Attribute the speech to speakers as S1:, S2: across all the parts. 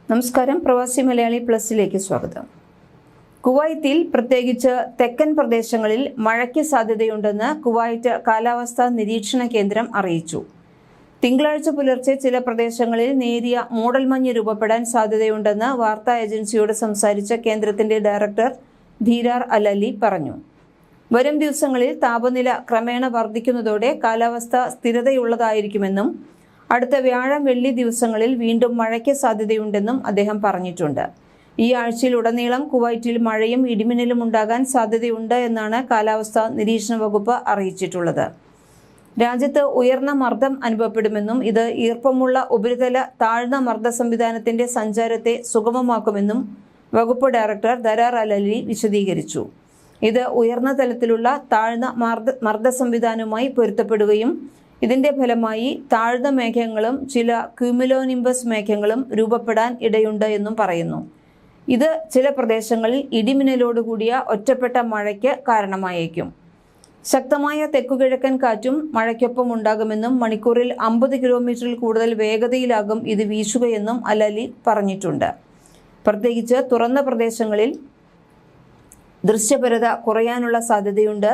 S1: നമസ്കാരം. പ്രവാസി മലയാളി പ്ലസിലേക്ക് സ്വാഗതം. കുവൈത്തിൽ പ്രത്യേകിച്ച് തെക്കൻ പ്രദേശങ്ങളിൽ മഴയ്ക്ക് സാധ്യതയുണ്ടെന്ന് കുവൈറ്റ് കാലാവസ്ഥാ നിരീക്ഷണ കേന്ദ്രം അറിയിച്ചു. തിങ്കളാഴ്ച പുലർച്ചെ ചില പ്രദേശങ്ങളിൽ നേരിയ മൂടൽമഞ്ഞ് രൂപപ്പെടാൻ സാധ്യതയുണ്ടെന്ന് വാർത്താ ഏജൻസിയോട് സംസാരിച്ച കേന്ദ്രത്തിന്റെ ഡയറക്ടർ ധീരാർ അൽ-അലി പറഞ്ഞു. വരും ദിവസങ്ങളിൽ താപനില ക്രമേണ വർദ്ധിക്കുന്നതോടെ കാലാവസ്ഥ സ്ഥിരതയുള്ളതായിരിക്കുമെന്നും അടുത്ത വ്യാഴം വെള്ളി ദിവസങ്ങളിൽ വീണ്ടും മഴയ്ക്ക് സാധ്യതയുണ്ടെന്നും അദ്ദേഹം പറഞ്ഞിട്ടുണ്ട്. ഈ ആഴ്ചയിലുടനീളം കുവൈറ്റിൽ മഴയും ഇടിമിന്നലും ഉണ്ടാകാൻ സാധ്യതയുണ്ട് എന്നാണ് കാലാവസ്ഥാ നിരീക്ഷണ വകുപ്പ് അറിയിച്ചിട്ടുള്ളത്. രാജ്യത്ത് ഉയർന്ന മർദ്ദം അനുഭവപ്പെടുമെന്നും ഇത് ഈർപ്പമുള്ള ഉപരിതല താഴ്ന്ന മർദ്ദ സംവിധാനത്തിന്റെ സഞ്ചാരത്തെ സുഗമമാക്കുമെന്നും വകുപ്പ് ഡയറക്ടർ ധരാർ അൽ-അലി വിശദീകരിച്ചു. ഇത് ഉയർന്ന തലത്തിലുള്ള താഴ്ന്ന മർദ്ദ സംവിധാനവുമായി പൊരുത്തപ്പെടുകയും ഇതിന്റെ ഫലമായി താഴ്ന്ന മേഘങ്ങളും ചില ക്യൂമുലോനിംബസ് മേഘങ്ങളും രൂപപ്പെടാൻ ഇടയുണ്ട് എന്നും പറയുന്നു. ഇത് ചില പ്രദേശങ്ങളിൽ ഇടിമിന്നലോടുകൂടിയ ഒറ്റപ്പെട്ട മഴയ്ക്ക് കാരണമായേക്കും. ശക്തമായ തെക്കുകിഴക്കൻ കാറ്റും മഴയ്ക്കൊപ്പം ഉണ്ടാകുമെന്നും മണിക്കൂറിൽ 50 കിലോമീറ്ററിൽ കൂടുതൽ വേഗതയിലാകും ഇത് വീശുകയെന്നും അൽ-അലി പറഞ്ഞിട്ടുണ്ട്. പ്രത്യേകിച്ച് തുറന്ന പ്രദേശങ്ങളിൽ ദൃശ്യപരത കുറയാനുള്ള സാധ്യതയുണ്ട്.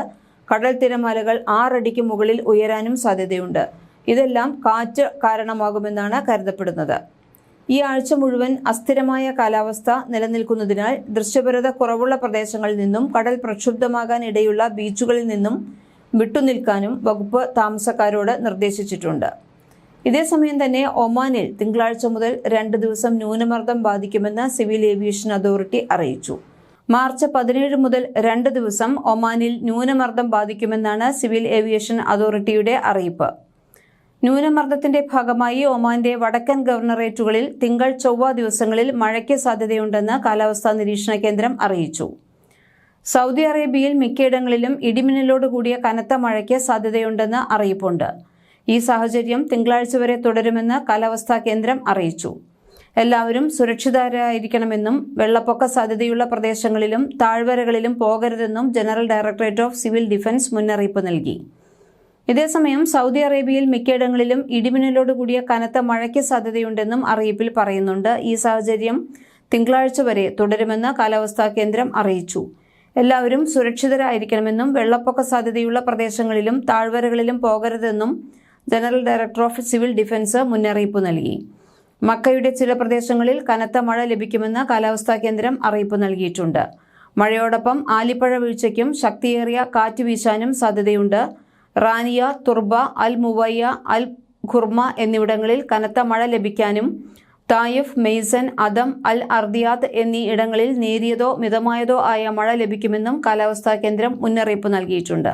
S1: കടൽ തിരമാലകൾ 6 അടിക്ക് മുകളിൽ ഉയരാനും സാധ്യതയുണ്ട്. ഇതെല്ലാം കാറ്റ് കാരണമാകുമെന്നാണ് കരുതപ്പെടുന്നത്. ഈ ആഴ്ച മുഴുവൻ അസ്ഥിരമായ കാലാവസ്ഥ നിലനിൽക്കുന്നതിനാൽ ദൃശ്യപരത കുറവുള്ള പ്രദേശങ്ങളിൽ നിന്നും കടൽ പ്രക്ഷുബ്ധമാകാൻ ഇടയുള്ള ബീച്ചുകളിൽ നിന്നും വിട്ടുനിൽക്കാനും വകുപ്പ് താമസക്കാരോട് നിർദ്ദേശിച്ചിട്ടുണ്ട്. ഇതേസമയം തന്നെ ഒമാനിൽ തിങ്കളാഴ്ച മുതൽ 2 ദിവസം ന്യൂനമർദ്ദം ബാധിക്കുമെന്ന് സിവിൽ ഏവിയേഷൻ അതോറിറ്റി അറിയിച്ചു. മാർച്ച് 17 മുതൽ 2 ദിവസം ഒമാനിൽ ന്യൂനമർദ്ദം ബാധിക്കുമെന്നാണ് സിവിൽ ഏവിയേഷൻ അതോറിറ്റിയുടെ അറിയിപ്പ്. ന്യൂനമർദ്ദത്തിന്റെ ഭാഗമായി ഒമാന്റെ വടക്കൻ ഗവർണറേറ്റുകളിൽ തിങ്കൾ ചൊവ്വ ദിവസങ്ങളിൽ മഴയ്ക്ക് സാധ്യതയുണ്ടെന്ന് കാലാവസ്ഥാ നിരീക്ഷണ കേന്ദ്രം അറിയിച്ചു. സൗദി അറേബ്യയിൽ മിക്കയിടങ്ങളിലും ഇടിമിന്നലോടുകൂടിയ കനത്ത മഴയ്ക്ക് സാധ്യതയുണ്ടെന്ന് അറിയിപ്പുണ്ട്. ഈ സാഹചര്യം തിങ്കളാഴ്ച വരെ തുടരുമെന്ന് കാലാവസ്ഥാ കേന്ദ്രം അറിയിച്ചു. എല്ലാവരും സുരക്ഷിതരായിരിക്കണമെന്നും വെള്ളപ്പൊക്ക സാധ്യതയുള്ള പ്രദേശങ്ങളിലും താഴ്വരകളിലും പോകരുതെന്നും general directorate of civil defence മുന്നറിയിപ്പ് നൽകി. ഇതേസമയം സൗദി അറേബ്യയിൽ മിക്കയിടങ്ങളിലും ഇടിമിന്നലോടുകൂടിയ കനത്ത മഴയ്ക്ക് സാധ്യതയുണ്ടെന്നും അറിയിപ്പിൽ പറയുന്നുണ്ട്. ഈ സാഹചര്യം തിങ്കളാഴ്ച വരെ തുടരുമെന്ന് കാലാവസ്ഥാ കേന്ദ്രം അറിയിച്ചു. എല്ലാവരും സുരക്ഷിതരായിരിക്കണമെന്നും വെള്ളപ്പൊക്ക സാധ്യതയുള്ള പ്രദേശങ്ങളിലും താഴ്വരകളിലും പോകരുതെന്നും general director of civil defence മുന്നറിയിപ്പ് നൽകി. മക്കയുടെ ചില പ്രദേശങ്ങളിൽ കനത്ത മഴ ലഭിക്കുമെന്ന് കാലാവസ്ഥാ കേന്ദ്രം അറിയിപ്പ് നൽകിയിട്ടുണ്ട്. മഴയോടൊപ്പം ആലിപ്പഴ വീഴ്ചയ്ക്കും ശക്തിയേറിയ കാറ്റ് വീശാനും സാധ്യതയുണ്ട്. റാനിയ, തുർബ, അൽ മുവയ്യ, അൽ ഖുർമ എന്നിവിടങ്ങളിൽ കനത്ത മഴ ലഭിക്കാനും തായിഫ്, മെയ്സൻ, അദം, അൽ അർദിയാത്ത് എന്നീ ഇടങ്ങളിൽ നേരിയതോ മിതമായതോ ആയ മഴ ലഭിക്കുമെന്നും കാലാവസ്ഥാ കേന്ദ്രം മുന്നറിയിപ്പ് നൽകിയിട്ടുണ്ട്.